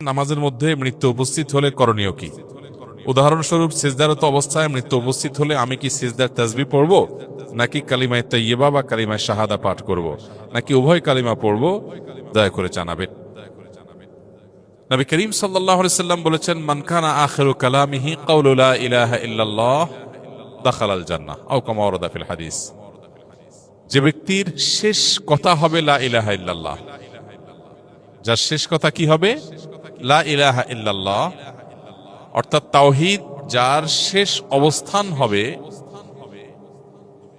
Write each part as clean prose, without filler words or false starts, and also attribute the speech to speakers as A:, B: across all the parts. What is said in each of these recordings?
A: নামাজের মধ্যে মৃত্যু উপস্থিত হলে করণীয় কি? উদাহরণস্বরূপ সিজদারত অবস্থায় মৃত্যু উপস্থিত হলে আমি কি সিজদার তাসবিহ পড়ব, নাকি কালিমায়ে তাইয়্যিবা বা কালিমায়ে শাহাদা পাঠ করব, নাকি উভয় কালিমা পড়ব? দয়া করে জানাবেন। নবী করিম সাল্লাল্লাহু আলাইহি সাল্লাম বলেছেন, মান কানা আখিরু কালামিহি কাউলু লা ইলাহা ইল্লাল্লাহ দাখালাল জান্নাহ আও কামা ওয়ারাদা ফিল হাদিস। যে ব্যক্তির শেষ কথা হবে লা ইলাহা ইল্লাল্লাহ, যার শেষ কথা কি হবে? লা ইলাহা ইল্লাল্লাহ, অর্থাৎ তাওহীদ যার শেষ অবস্থান হবে,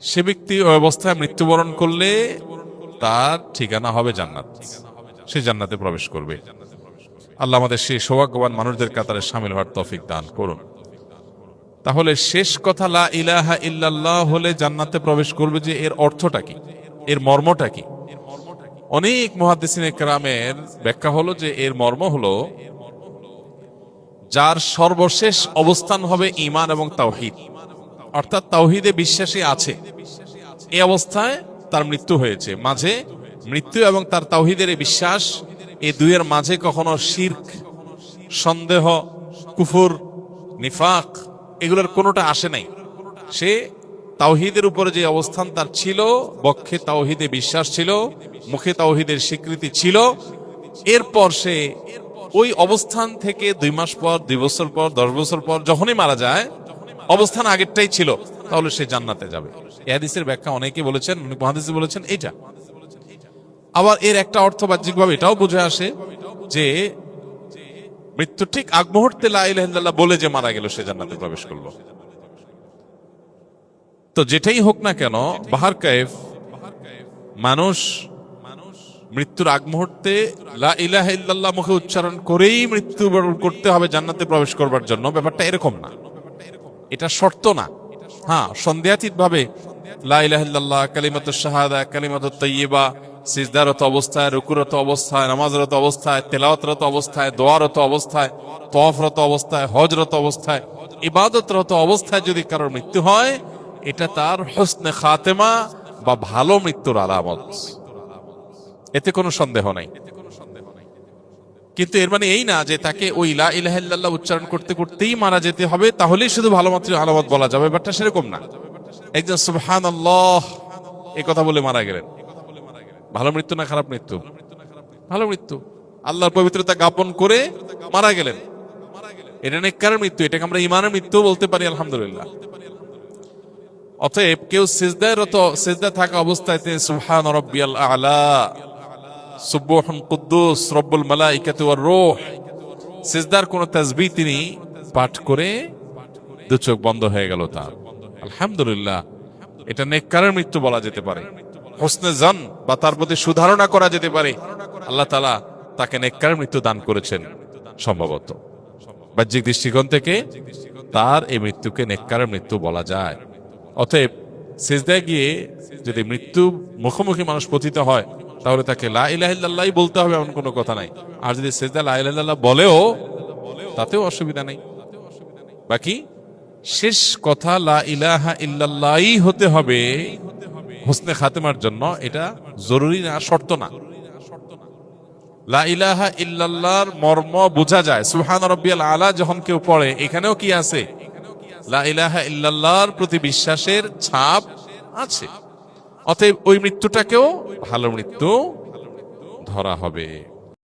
A: সে ব্যক্তি ওই অবস্থায় মৃত্যুবরণ করলে তার ঠিকানা হবে জান্নাত, সে জান্নাতে প্রবেশ করবে। আল্লাহ আমাদের সেই সৌভাগ্যবান মানুষদের কাতারে শামিল হওয়ার তৌফিক দান করুন। তাহলে শেষ কথা লা ইলাহা ইল্লাল্লাহ হলে জান্নাতে প্রবেশ করবে, যে এর অর্থটা কি, এর মর্মটা কি? অনেক মুহাদ্দিসিনে কেরামের ব্যাখ্যা হলো যে এর মর্ম হলো যার সর্বশেষ অবস্থান হবে ঈমান এবং তাওহীদ, অর্থাৎ তাওহীদে বিশ্বাসী আছে, এই অবস্থায় তার মৃত্যু হয়েছে। মাঝে মৃত্যু এবং তার তাওহীদের বিশ্বাস, এই দুইয়ের মাঝে কখনো শিরক, সন্দেহ, কুফর, নিফাক এগুলোর কোনোটা আসে নাই। সে তাওহীদের উপরে যে অবস্থান তার ছিল, বক্ষে তাওহীদে বিশ্বাস ছিল, মুখে তাওহীদের স্বীকৃতি ছিল, এরপর সে ওই অবস্থান থেকে 2 মাস পর, 2 বছর পর, 10 বছর পর যখনই মারা যায়, অবস্থান আগেরটাই ছিল, তাহলে সে জান্নাতে যাবে। এই হাদিসের ব্যাখ্যা অনেকে বলেছেন, অনেক মুহাদ্দিস বলেছেন এইটা। আবার এর একটা অর্থ বাহ্যিকভাবে এটাও বুঝে আসে যে মৃত্যু ঠিক আগ মুহূর্তে লা ইলাহা ইল্লাল্লাহ বলে যে মারা গেল, সে জান্নাতে প্রবেশ করলো। তো যেটাই হোক না কেন, বাহার কায়েফ মানুষ মৃত্যুর আগ মুহূর্তে লা ইলাহা ইল্লাল্লাহ মুখে উচ্চারণ করেই মৃত্যুবরণ করতে হবে জান্নাতে প্রবেশ করবার জন্য, ব্যাপারটা এরকম না, এটা শর্ত না। হ্যাঁ, সন্দেহাতীত ভাবে লা ইলাহা ইল্লাল্লাহ, কালিমাতুশ শাহাদা, কালিমাতুত তাইয়্যিবা সিজদারত অবস্থায়, রুকুরত অবস্থায়, নামাজরত অবস্থায়, তেলাওয়াতরত অবস্থায়, দোয়ারত অবস্থায়, তওয়াফরত অবস্থায়, হজরত অবস্থায়, ইবাদতরত অবস্থায় যদি কারোর মৃত্যু হয়, এটা তার হুসনে খাতেমা বা ভালো মৃত্যুর আলামত, এতে কোনো সন্দেহ নাই। কিন্তু এর মানে এই না যে তাকে ওই লা ইলাহা ইল্লাল্লাহ উচ্চারণ করতে করতেই মারা যেতে হবে, তাহলেই শুধু ভালো মাত্র আলামত বলা যাবে, ব্যাপারটা সেরকম না। একজন সুবহানাল্লাহ এই কথা বলে মারা গেলেন, ভালো মৃত্যু না খারাপ মৃত্যু? ভালো মৃত্যু। আল্লাহর পবিত্রতা জ্ঞাপন করে মারা গেলেন, এটা নেককারের মৃত্যু, এটাকে আমরা ঈমানের মৃত্যু বলতে পারি, আলহামদুলিল্লাহ। অতএব কেউ সিজদায় থাকা অবস্থায় তিনি সুবহান রাব্বিয়াল আ'লা, সুবহুন কুদ্দুস রব্বুল মালাইকাতি ওয়ার রূহ, সিজদার কোন তাসবিহ তিনি পাঠ করে 2 চোখ বন্ধ হয়ে গেল তার, আলহামদুলিল্লাহ, এটা নেককারের মৃত্যু বলা যেতে পারে। হুসনে জন বা তার প্রতি সুধারণা করা যেতে পারে, আল্লাহ তাআলা তাকে নেককারের মৃত্যু দান করেছেন। সম্ভবত বাহ্যিক দৃষ্টিকোণ থেকে তার এই মৃত্যুকে নেককারের মৃত্যু বলা যায়। অতএব সিজদায় গিয়ে যদি মৃত্যু মুখোমুখি মানুষ পতিত হয়, তাহলে তাকে লা ইলাহা ইল্লাল্লাহই বলতে হবে এমন কোনো কথা নাই। আর যদি সিজদায় লা ইলাহা ইল্লাল্লাহ বলেও, তাতেও অসুবিধা নেই। বাকি শেষ কথা লা ইলাহা ইল্লাল্লাহই হতে হবে হুসনে খাতেমার জন্য, এটা জরুরি না, শর্ত না। লা ইলাহা ইল্লাল্লাহর মর্ম বোঝা যায়। সুবহান রাব্বিয়াল আ'লা যখন কেউ পড়ে, এখানেও কি আছে? লা ইলাহা ইল্লাল্লাহর প্রতি বিশ্বাসের ছাপ আছে। অতএব ওই মৃত্যুটাকেও ভালো মৃত্যু ধরা হবে।